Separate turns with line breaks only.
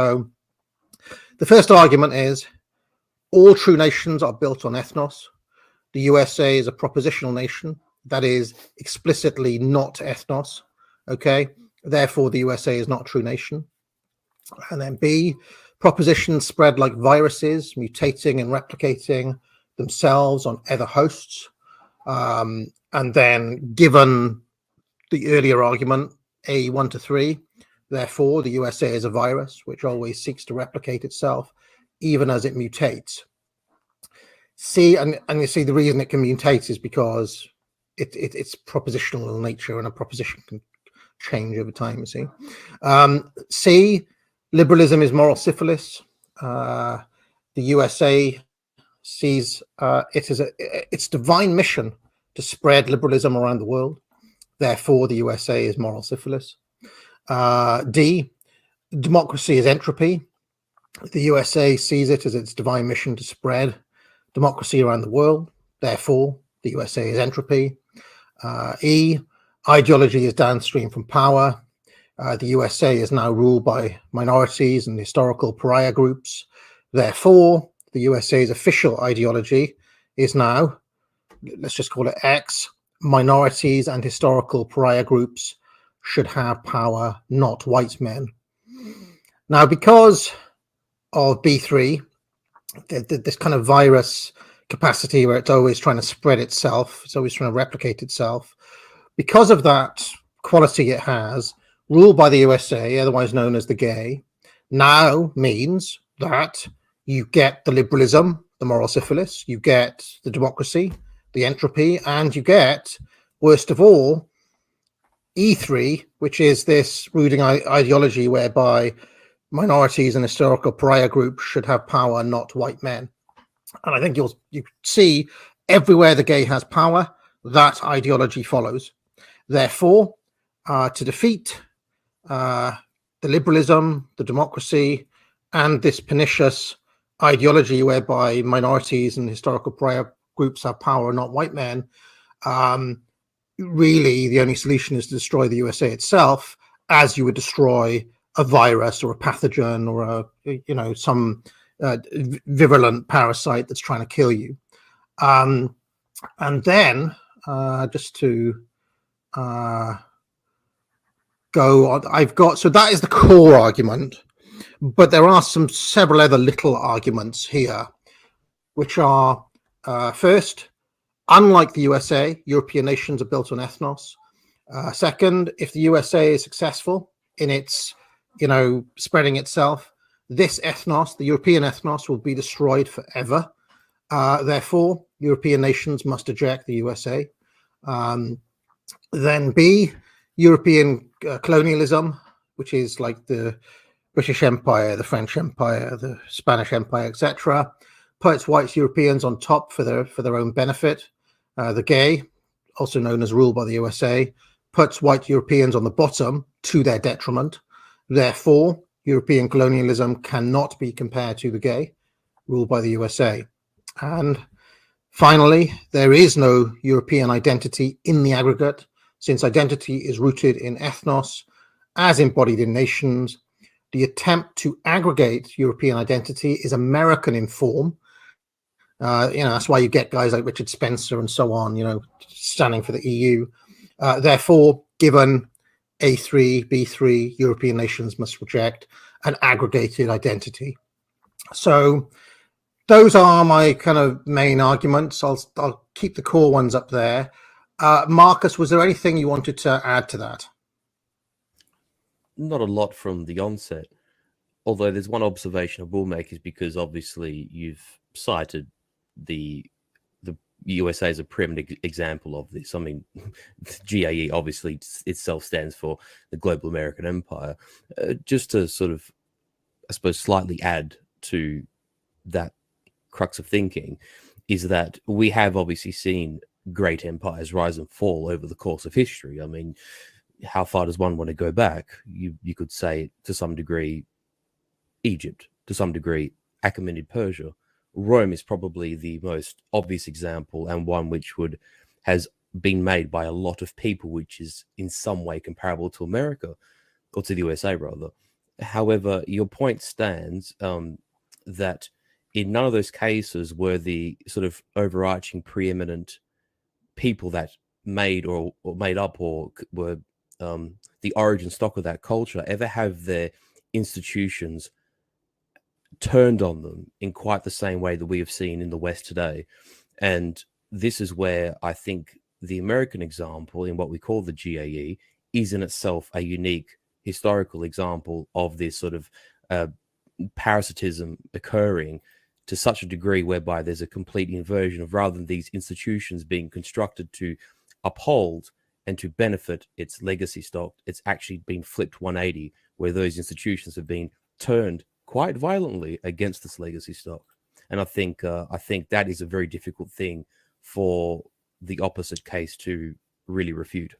So the first argument is all true nations are built on ethnos. The USA is a propositional nation that is explicitly not ethnos. Okay, therefore the USA is not a true nation. And then B, propositions spread like viruses, mutating and replicating themselves on other hosts. And then given the earlier argument, A1 to 3, therefore the USA is a virus which always seeks to replicate itself even as it mutates. C, and you see the reason it can mutate is because it's propositional in nature, and a proposition can change over time, you see. C, liberalism is moral syphilis. The USA sees it as its divine mission to spread liberalism around the world. Therefore, the USA is moral syphilis. D, democracy is entropy. The USA sees it as its divine mission to spread democracy around the world. Therefore, the USA is entropy. E, ideology is downstream from power. The USA is now ruled by minorities and historical pariah groups. Therefore, the USA's official ideology is now, let's just call it X, minorities and historical pariah groups should have power, not white men. Now, because of B3, this kind of virus capacity where it's always trying to spread itself, it's always trying to replicate itself, because of that quality it has, ruled by the USA, otherwise known as the gay, now means that you get the liberalism, the moral syphilis, you get the democracy, the entropy, and you get, worst of all, E3, which is this rooting ideology whereby minorities and historical pariah groups should have power, not white men. And I think you see everywhere the gay has power, that ideology follows. Therefore, to defeat the liberalism, the democracy, and this pernicious ideology whereby minorities and historical pariah groups have power, not white men, really the only solution is to destroy the USA itself, as you would destroy a virus or a pathogen or some virulent parasite that's trying to kill you. And then just to go on, so that is the core argument, but there are several other little arguments here, which are first, unlike the USA, European nations are built on ethnos. Second, if the USA is successful in its spreading itself, this ethnos, the European ethnos, will be destroyed forever. Therefore, European nations must eject the USA. Then B, European colonialism, which is like the British Empire, the French Empire, the Spanish Empire, etc., puts white Europeans on top for their own benefit. The gay, also known as ruled by the USA, puts white Europeans on the bottom to their detriment. Therefore, European colonialism cannot be compared to the gay, ruled by the USA. And finally, there is no European identity in the aggregate, since identity is rooted in ethnos, as embodied in nations. The attempt to aggregate European identity is American in form. That's why you get guys like Richard Spencer and so on, standing for the EU. Therefore, given A3, B3, European nations must reject an aggregated identity. So those are my kind of main arguments. I'll keep the core ones up there. Marcus, was there anything you wanted to add to that?
Not a lot from the onset, although there's one observation I will make, is because obviously you've cited the USA as a preeminent example of this. I mean, GAE obviously itself stands for the Global American Empire. Just to sort of, I suppose, slightly add to that crux of thinking, is that we have obviously seen great empires rise and fall over the course of history. I mean, how far does one want to go back? You could say, to some degree, Egypt, to some degree, Achaemenid Persia. Rome is probably the most obvious example, and one which has been made by a lot of people, which is in some way comparable to America, or to the USA rather. However, your point stands that in none of those cases were the sort of overarching preeminent people that made or made up or were the origin stock of that culture ever have their institutions turned on them in quite the same way that we have seen in the West today. And this is where I think the American example in what we call the GAE is in itself a unique historical example of this sort of parasitism occurring to such a degree whereby there's a complete inversion of, rather than these institutions being constructed to uphold and to benefit its legacy stock, it's actually been flipped 180, where those institutions have been turned quite violently against this legacy stock. And I think that is a very difficult thing for the opposite case to really refute.